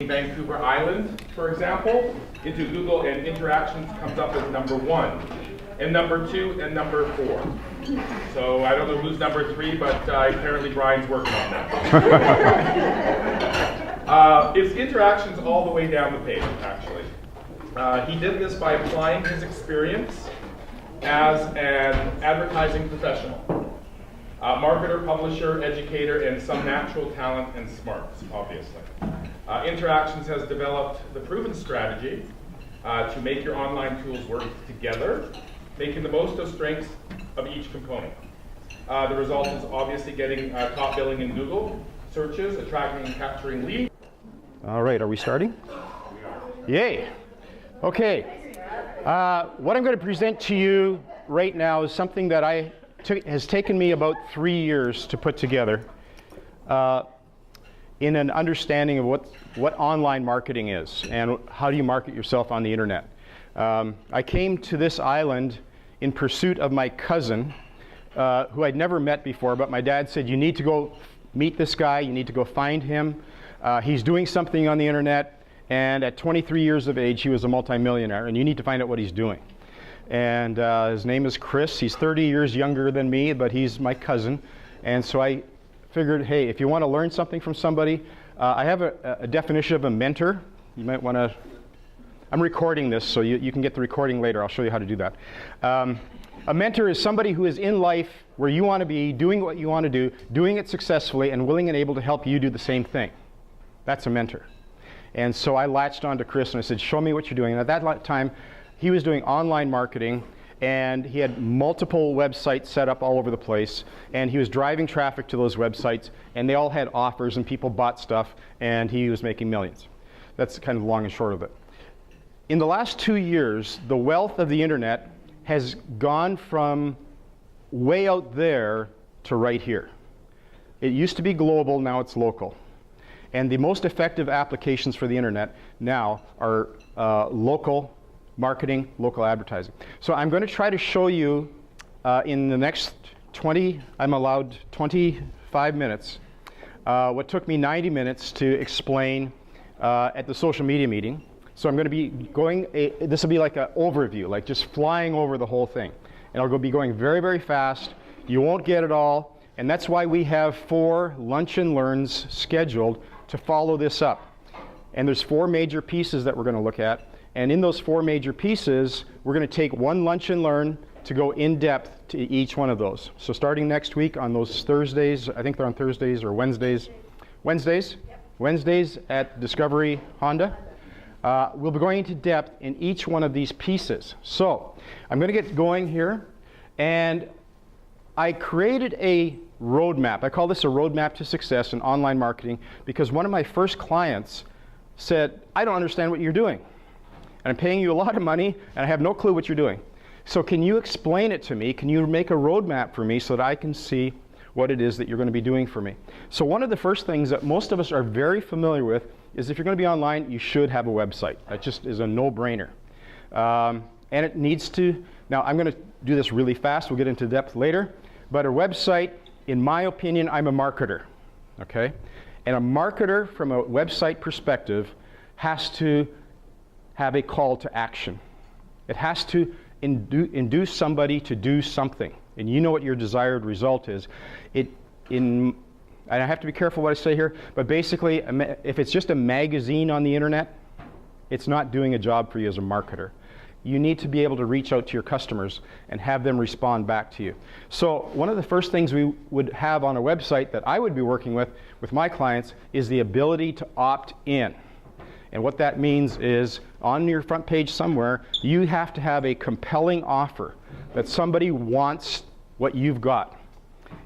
Vancouver Island, for example, into Google, and interactions comes up as number 1, and number 2, and number 4. So I don't know who's number 3, but apparently Bryan's working on that. It's interactions all the way down the page, actually. He did this by applying his experience as an advertising professional. Marketer, publisher, educator, and some natural talent and smarts, obviously. Interactions has developed the proven strategy to make your online tools work together, making the most of strengths of each component. The result is obviously getting top billing in Google searches, attracting and capturing leads. All right, are we starting? Yay. Okay. What I'm going to present to you right now is something that has taken me about 3 years to put together in an understanding of what online marketing is and how do you market yourself on the internet. I came to this island in pursuit of my cousin, who I'd never met before, but my dad said, you need to go meet this guy, you need to go find him. He's doing something on the internet, and at 23 years of age, he was a multimillionaire, and you need to find out what he's doing. And his name is Chris. He's 30 years younger than me, but he's my cousin. And so I figured, hey, if you want to learn something from somebody, I have a definition of a mentor. You might want to, I'm recording this, so you can get the recording later. I'll show you how to do that. A mentor is somebody who is in life where you want to be, doing what you want to do, doing it successfully, and willing and able to help you do the same thing. That's a mentor. And so I latched on to Chris and I said, show me what you're doing. And at that time, he was doing online marketing, and he had multiple websites set up all over the place, and he was driving traffic to those websites, and they all had offers, and people bought stuff, and he was making millions. That's kind of the long and short of it. In the last 2 years, the wealth of the internet has gone from way out there to right here. It used to be global, now it's local. And the most effective applications for the internet now are local marketing, local advertising. So I'm going to try to show you in the next I'm allowed 25 minutes, what took me 90 minutes to explain at the social media meeting. So I'm going to be going, this will be like an overview, like just flying over the whole thing. And I'll be going very, very fast. You won't get it all. And that's why we have 4 lunch and learns scheduled to follow this up. And there's 4 major pieces that we're going to look at. And in those 4 major pieces, we're going to take one lunch and learn to go in depth to each one of those. So starting next week on those Thursdays, I think they're on Thursdays or Wednesdays. Wednesdays? Yep. Wednesdays at Discovery Honda. We'll be going into depth in each one of these pieces. So I'm going to get going here. And I created a roadmap. I call this a roadmap to success in online marketing because one of my first clients said, I don't understand what you're doing. And I'm paying you a lot of money, and I have no clue what you're doing. So can you explain it to me? Can you make a roadmap for me so that I can see what it is that you're going to be doing for me? So one of the first things that most of us are very familiar with is if you're going to be online, you should have a website. That just is a no-brainer. And it needs to, now I'm going to do this really fast. We'll get into depth later. But a website, in my opinion, I'm a marketer, okay? And a marketer from a website perspective has to have a call to action. It has to induce somebody to do something. And you know what your desired result is. And I have to be careful what I say here, but basically, if it's just a magazine on the internet, it's not doing a job for you as a marketer. You need to be able to reach out to your customers and have them respond back to you. So one of the first things we would have on a website that I would be working with my clients is the ability to opt in. And what that means is on your front page somewhere, you have to have a compelling offer that somebody wants what you've got.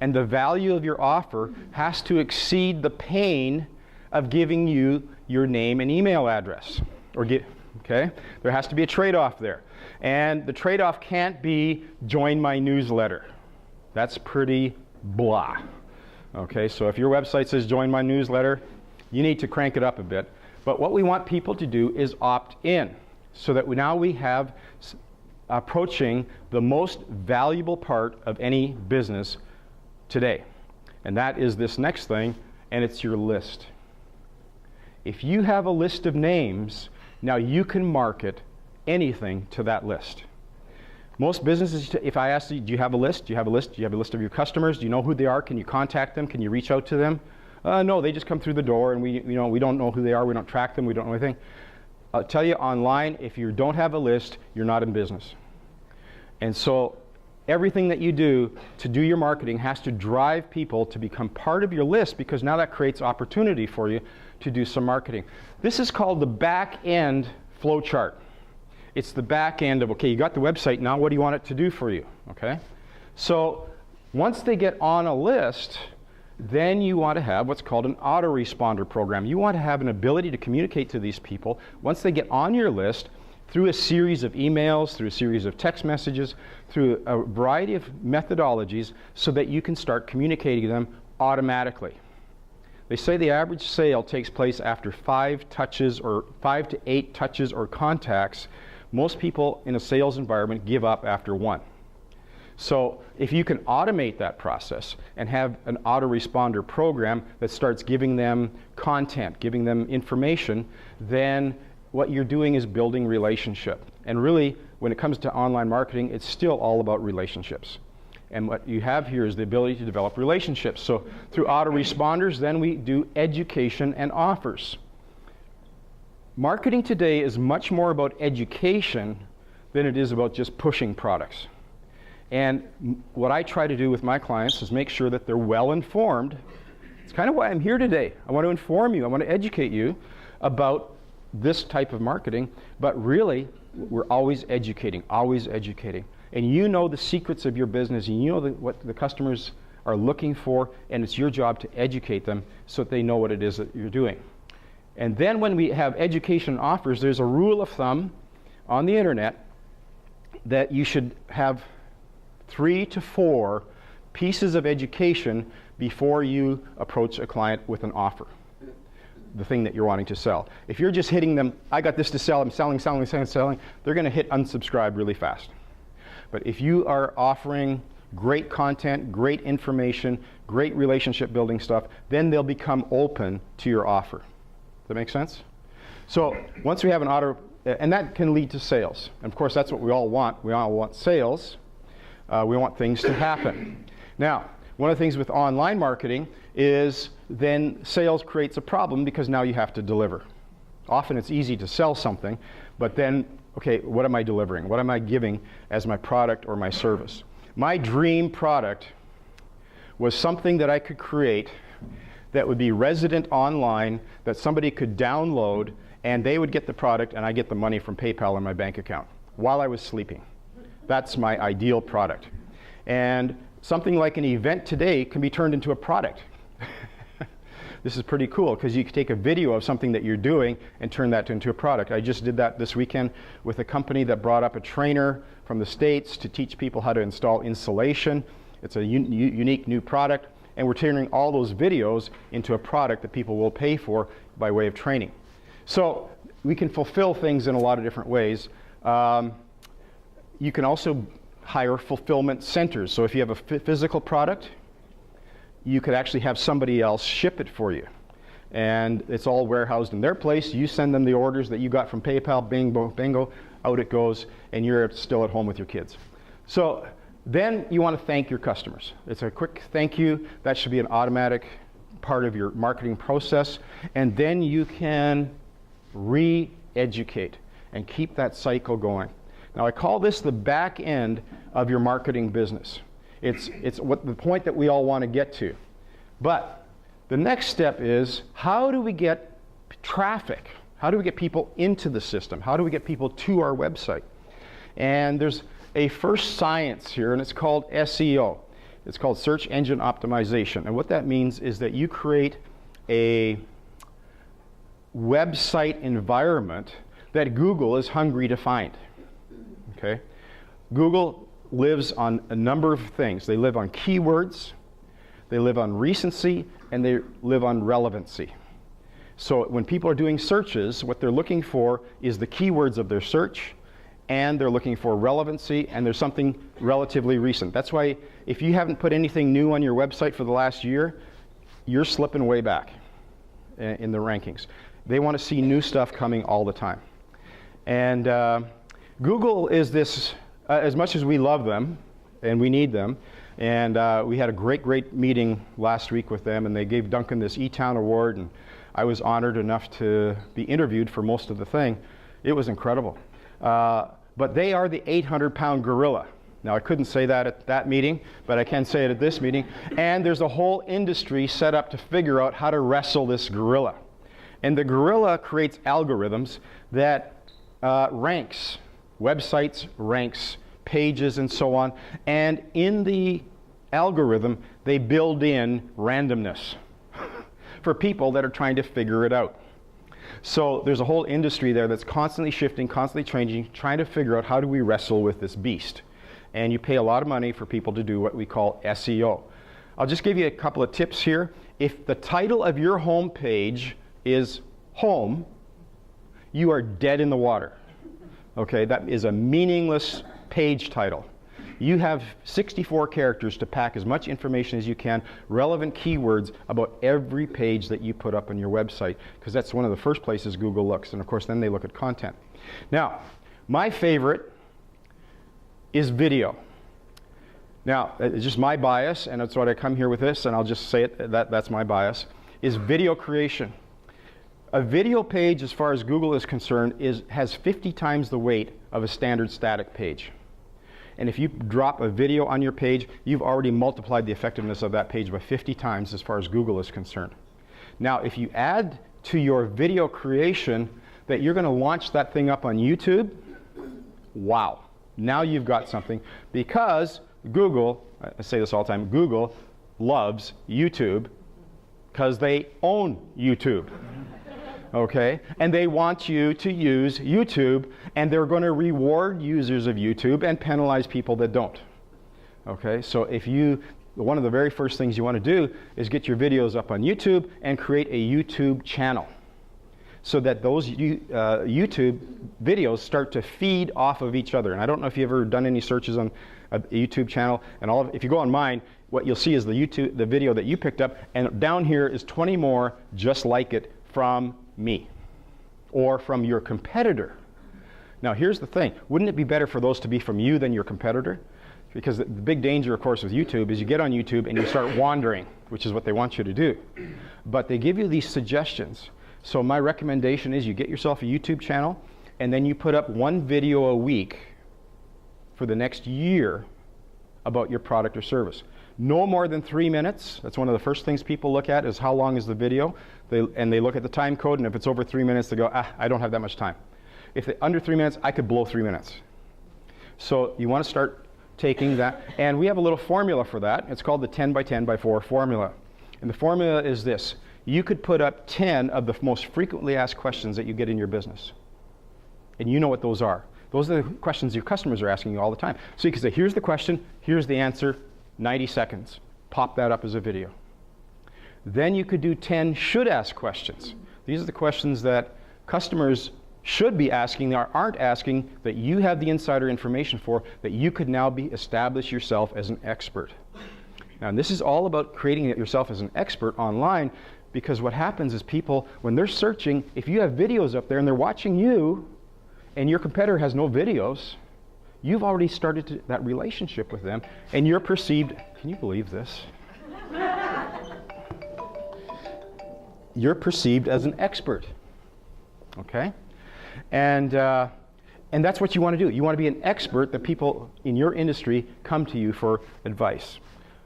And the value of your offer has to exceed the pain of giving you your name and email address. Okay? There has to be a trade-off there. And the trade-off can't be join my newsletter. That's pretty blah. Okay, so if your website says join my newsletter, you need to crank it up a bit. But what we want people to do is opt in so that now we have approaching the most valuable part of any business today. And that is this next thing, and it's your list. If you have a list of names, now you can market anything to that list. Most businesses, if I ask you, do you have a list? Do you have a list? Do you have a list of your customers? Do you know who they are? Can you contact them? Can you reach out to them? No, they just come through the door, and we don't know who they are. We don't track them. We don't know anything. I'll tell you, online, if you don't have a list, you're not in business. And so everything that you do to do your marketing has to drive people to become part of your list, because now that creates opportunity for you to do some marketing. This is called the back end flow chart. It's the back end of, okay, you got the website, now what do you want it to do for you, okay? So once they get on a list, then you want to have what's called an autoresponder program. You want to have an ability to communicate to these people once they get on your list through a series of emails, through a series of text messages, through a variety of methodologies, so that you can start communicating to them automatically. They say the average sale takes place after 5 to 8 touches or contacts. Most people in a sales environment give up after 1. So if you can automate that process and have an autoresponder program that starts giving them content, giving them information, then what you're doing is building relationship. And really, when it comes to online marketing, it's still all about relationships. And what you have here is the ability to develop relationships. So through autoresponders, then we do education and offers. Marketing today is much more about education than it is about just pushing products. And what I try to do with my clients is make sure that they're well informed. It's kind of why I'm here today. I want to inform you, I want to educate you about this type of marketing, but really, we're always educating, always educating. And you know the secrets of your business, and you know what the customers are looking for, and it's your job to educate them so that they know what it is that you're doing. And then when we have education offers, there's a rule of thumb on the internet that you should have 3 to 4 pieces of education before you approach a client with an offer, the thing that you're wanting to sell. If you're just hitting them, I got this to sell, I'm selling, they're going to hit unsubscribe really fast. But if you are offering great content, great information, great relationship building stuff, then they'll become open to your offer. Does that make sense? So once we have an auto, and that can lead to sales. And of course, that's what we all want. We all want sales. We want things to happen. Now, one of the things with online marketing is then sales creates a problem, because now you have to deliver. Often it's easy to sell something, but then, okay, what am I delivering? What am I giving as my product or my service? My dream product was something that I could create that would be resident online, that somebody could download, and they would get the product, and I get the money from PayPal in my bank account while I was sleeping. That's my ideal product. And something like an event today can be turned into a product. This is pretty cool, because you can take a video of something that you're doing and turn that into a product. I just did that this weekend with a company that brought up a trainer from the States to teach people how to install insulation. It's a unique new product, and we're turning all those videos into a product that people will pay for by way of training. So we can fulfill things in a lot of different ways. You can also hire fulfillment centers. So if you have a physical product, you could actually have somebody else ship it for you. And it's all warehoused in their place. You send them the orders that you got from PayPal, bingo, out it goes, and you're still at home with your kids. So then you want to thank your customers. It's a quick thank you. That should be an automatic part of your marketing process. And then you can re-educate and keep that cycle going. Now, I call this the back end of your marketing business. It's what the point that we all want to get to. But the next step is, how do we get traffic? How do we get people into the system? How do we get people to our website? And there's a first science here, and it's called SEO. It's called Search Engine Optimization. And what that means is that you create a website environment that Google is hungry to find. Okay? Google lives on a number of things. They live on keywords, they live on recency, and they live on relevancy. So when people are doing searches, what they're looking for is the keywords of their search, and they're looking for relevancy, and there's something relatively recent. That's why if you haven't put anything new on your website for the last year, you're slipping way back in the rankings. They want to see new stuff coming all the time. And Google is this, as much as we love them, and we need them, and we had a great meeting last week with them, and they gave Duncan this E-Town Award, and I was honored enough to be interviewed for most of the thing. It was incredible. But they are the 800-pound gorilla. Now, I couldn't say that at that meeting, but I can say it at this meeting. And there's a whole industry set up to figure out how to wrestle this gorilla. And the gorilla creates algorithms that ranks websites, ranks pages, and so on. And in the algorithm, they build in randomness for people that are trying to figure it out. So there's a whole industry there that's constantly shifting, constantly changing, trying to figure out how do we wrestle with this beast. And you pay a lot of money for people to do what we call SEO. I'll just give you a couple of tips here. If the title of your home page is home, you are dead in the water. Okay, that is a meaningless page title. You have 64 characters to pack as much information as you can, relevant keywords about every page that you put up on your website, because that's one of the first places Google looks, and of course then they look at content. Now, my favorite is video. Now, it's just my bias, and that's what I come here with this, and I'll just say it, that's my bias, is video creation. A video page, as far as Google is concerned, has 50 times the weight of a standard static page. And if you drop a video on your page, you've already multiplied the effectiveness of that page by 50 times as far as Google is concerned. Now, if you add to your video creation that you're going to launch that thing up on YouTube, wow. Now you've got something, because Google, I say this all the time, Google loves YouTube because they own YouTube. Okay? And they want you to use YouTube, and they're going to reward users of YouTube and penalize people that don't. Okay? So one of the very first things you want to do is get your videos up on YouTube and create a YouTube channel, so that those YouTube videos start to feed off of each other. And I don't know if you've ever done any searches on a YouTube channel, and if you go on mine, what you'll see is the video that you picked up, and down here is 20 more just like it from me or from your competitor. Now, here's the thing. Wouldn't it be better for those to be from you than your competitor? Because the big danger, of course, with YouTube is you get on YouTube and you start wandering, which is what they want you to do. But they give you these suggestions. So my recommendation is you get yourself a YouTube channel, and then you put up one video a week for the next year about your product or service. No more than 3 minutes. That's one of the first things people look at, is how long is the video. They look at the time code, and if it's over 3 minutes, they go, I don't have that much time. If they're under 3 minutes, I could blow 3 minutes. So you want to start taking that, and we have a little formula for that. It's called the 10 by 10 by 4 formula. And the formula is this. You could put up 10 of the most frequently asked questions that you get in your business. And you know what those are. Those are the questions your customers are asking you all the time. So you can say, here's the question, here's the answer, 90 seconds. Pop that up as a video. Then you could do 10 should ask questions. These are the questions that customers should be asking or aren't asking, that you have the insider information for, that you could now establish yourself as an expert. Now, this is all about creating yourself as an expert online, because what happens is people, when they're searching, if you have videos up there and they're watching you, and your competitor has no videos, you've already started that relationship with them, and you're perceived, can you believe this? You're perceived as an expert, okay? And that's what you want to do. You want to be an expert that people in your industry come to you for advice.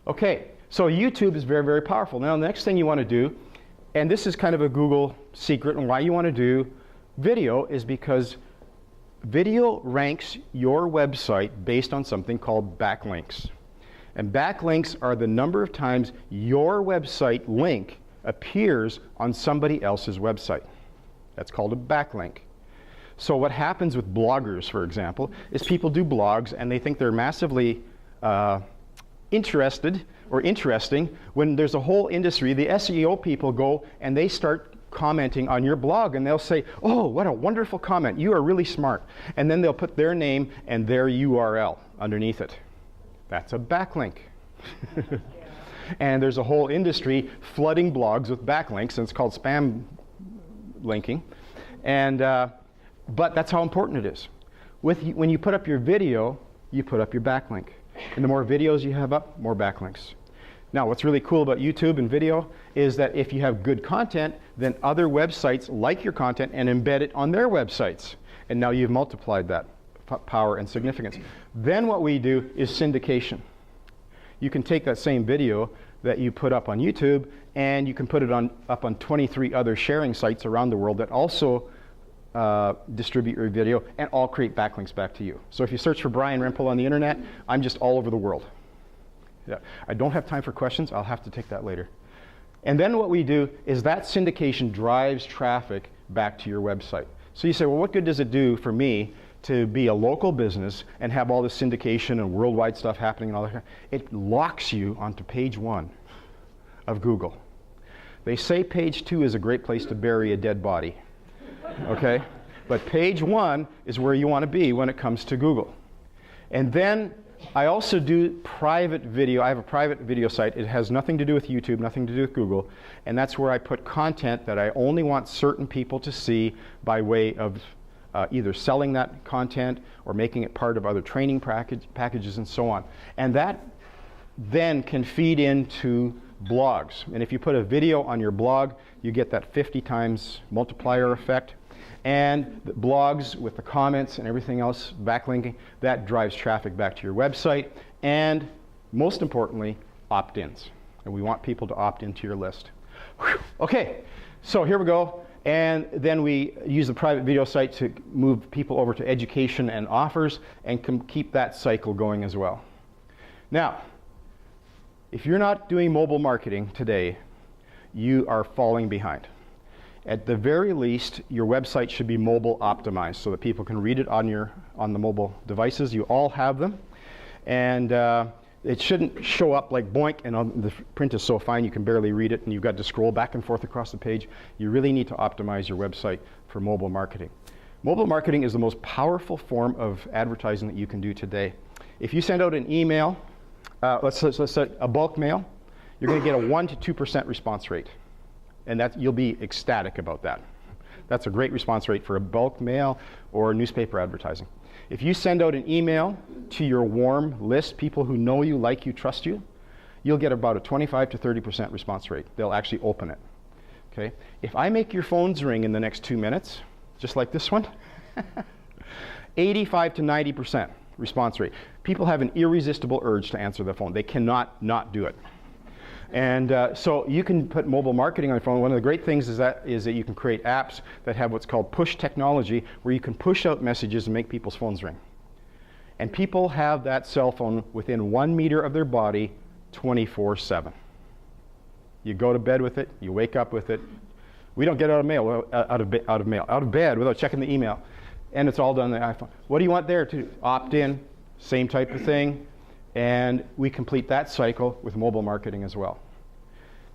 Okay, so YouTube is very, very powerful. Now, the next thing you want to do, and this is kind of a Google secret, and why you want to do video is because video ranks your website based on something called backlinks. And backlinks are the number of times your website link appears on somebody else's website. That's called a backlink. So what happens with bloggers, for example, is people do blogs and they think they're massively interested or interesting when there's a whole industry. The SEO people go and they start commenting on your blog, and they'll say, oh, what a wonderful comment, you are really smart. And then they'll put their name and their URL underneath it. That's a backlink. And there's a whole industry flooding blogs with backlinks, and it's called spam linking. And, but that's how important it is. When you put up your video, you put up your backlink. And the more videos you have up, more backlinks. Now, what's really cool about YouTube and video is that if you have good content, then other websites like your content and embed it on their websites. And now you've multiplied that power and significance. Then what we do is syndication. You can take that same video that you put up on YouTube and you can put it up on 23 other sharing sites around the world that also distribute your video and all create backlinks back to you. So if you search for Bryan Rempel on the internet, I'm just all over the world. Yeah. I don't have time for questions. I'll have to take that later. And then what we do is that syndication drives traffic back to your website. So you say, well, what good does it do for me to be a local business and have all this syndication and worldwide stuff happening and all that? It locks you onto page 1 of Google. They say page 2 is a great place to bury a dead body. Okay? But page 1 is where you want to be when it comes to Google. And then I also do private video. I have a private video site. It has nothing to do with YouTube, nothing to do with Google. And that's where I put content that I only want certain people to see by way of either selling that content or making it part of other training packages and so on. And that then can feed into blogs. And if you put a video on your blog, you get that 50 times multiplier effect. And the blogs with the comments and everything else, backlinking, that drives traffic back to your website. And most importantly, opt-ins. And we want people to opt into your list. Whew. Okay, so here we go. And then we use the private video site to move people over to education and offers and keep that cycle going as well. Now, if you're not doing mobile marketing today, you are falling behind. At the very least, your website should be mobile optimized so that people can read it on the mobile devices. You all have them. And it shouldn't show up like boink and the print is so fine you can barely read it and you've got to scroll back and forth across the page. You really need to optimize your website for mobile marketing. Mobile marketing is the most powerful form of advertising that you can do today. If you send out an email, let's say a bulk mail, you're going to get a 1 to 2% response rate. And you'll be ecstatic about that. That's a great response rate for a bulk mail or newspaper advertising. If you send out an email to your warm list, people who know you, like you, trust you, you'll get about a 25 to 30% response rate. They'll actually open it. Okay? If I make your phones ring in the next 2 minutes, just like this one, 85 to 90% response rate. People have an irresistible urge to answer the phone. They cannot not do it. And so you can put mobile marketing on your phone. One of the great things is that you can create apps that have what's called push technology, where you can push out messages and make people's phones ring. And people have that cell phone within 1 meter of their body 24/7. You go to bed with it, you wake up with it. We don't get out of bed without checking the email. And it's all done on the iPhone. What do you want there to opt in? Same type of thing. And we complete that cycle with mobile marketing as well.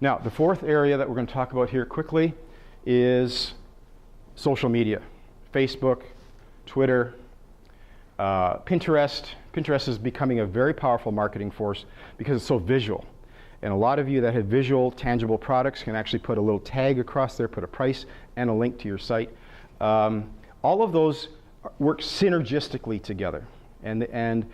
Now, the fourth area that we're going to talk about here quickly is social media. Facebook, Twitter, Pinterest. Pinterest is becoming a very powerful marketing force because it's so visual. And a lot of you that have visual, tangible products can actually put a little tag across there, put a price and a link to your site. All of those work synergistically together. And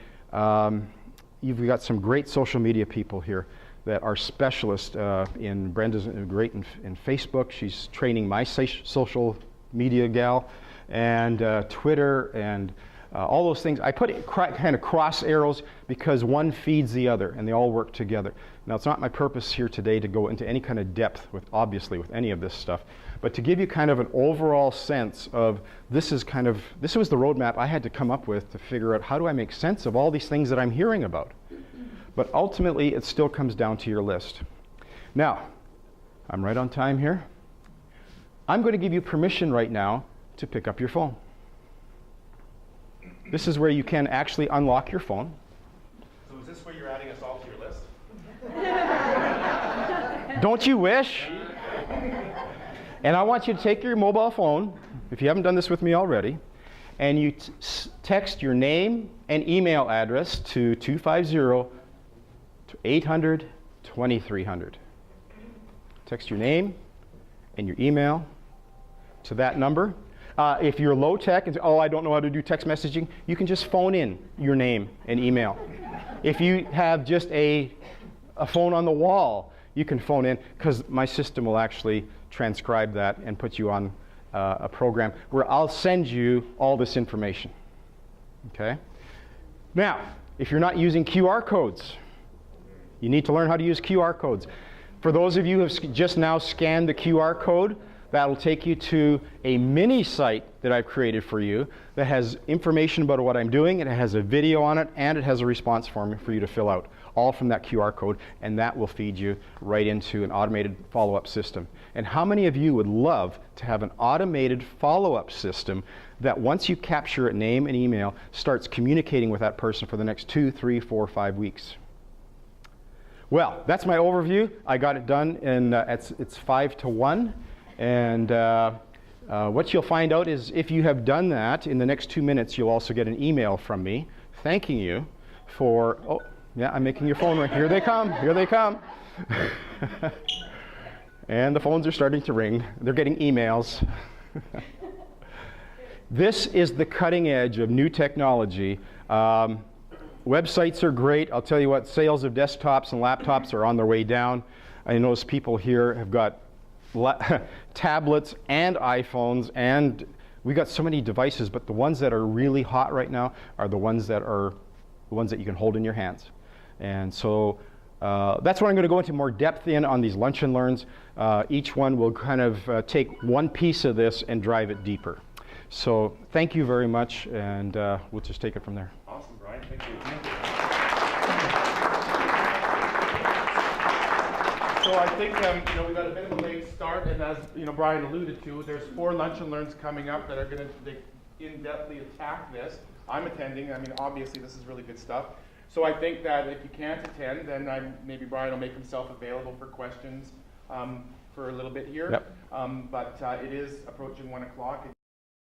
you've got some great social media people here that are specialists in. Brenda's great in Facebook. She's training my social media gal, and Twitter, and all those things. I put kind of cross arrows because one feeds the other, and they all work together. Now, it's not my purpose here today to go into any kind of depth with any of this stuff, but to give you kind of an overall sense of this was the roadmap I had to come up with to figure out how do I make sense of all these things that I'm hearing about. But ultimately, it still comes down to your list. Now, I'm right on time here. I'm going to give you permission right now to pick up your phone. This is where you can actually unlock your phone. So is this where you're adding us all to your list? Don't you wish? And I want you to take your mobile phone, if you haven't done this with me already, and you text your name and email address to 250-800-2300. Text your name and your email to that number. If you're low tech and say, oh, I don't know how to do text messaging, you can just phone in your name and email. If you have just a phone on the wall, you can phone in, because my system will actually transcribe that and put you on a program where I'll send you all this information. Okay? Now, if you're not using QR codes, you need to learn how to use QR codes. For those of you who have just now scanned the QR code, that'll take you to a mini site that I've created for you that has information about what I'm doing, and it has a video on it, and it has a response form for you to fill out, all from that QR code, and that will feed you right into an automated follow-up system. And how many of you would love to have an automated follow-up system that once you capture a name and email, starts communicating with that person for the next 2, 3, 4, 5 weeks? Well, that's my overview. I got it done in, it's 5 to 1. And what you'll find out is if you have done that, in the next 2 minutes, you'll also get an email from me thanking you for, oh, yeah, I'm making your phone ring. Here they come, here they come. And the phones are starting to ring. They're getting emails. This is the cutting edge of new technology. Websites are great. I'll tell you what, sales of desktops and laptops are on their way down. I notice people here have got tablets and iPhones, and we got so many devices, but the ones that are really hot right now are the ones that you can hold in your hands. And so that's what I'm going to go into more depth in on these Lunch and Learns. Each one will kind of take one piece of this and drive it deeper. So thank you very much, and we'll just take it from there. Awesome, Bryan. Thank you. So I think we got a bit of a late start, and as Bryan alluded to, there's 4 Lunch and Learns coming up that are going to in-depthly attack this. I'm attending. I mean, obviously, this is really good stuff. So I think that if you can't attend, then maybe Bryan will make himself available for questions for a little bit here. Yep. But it is approaching 1 o'clock.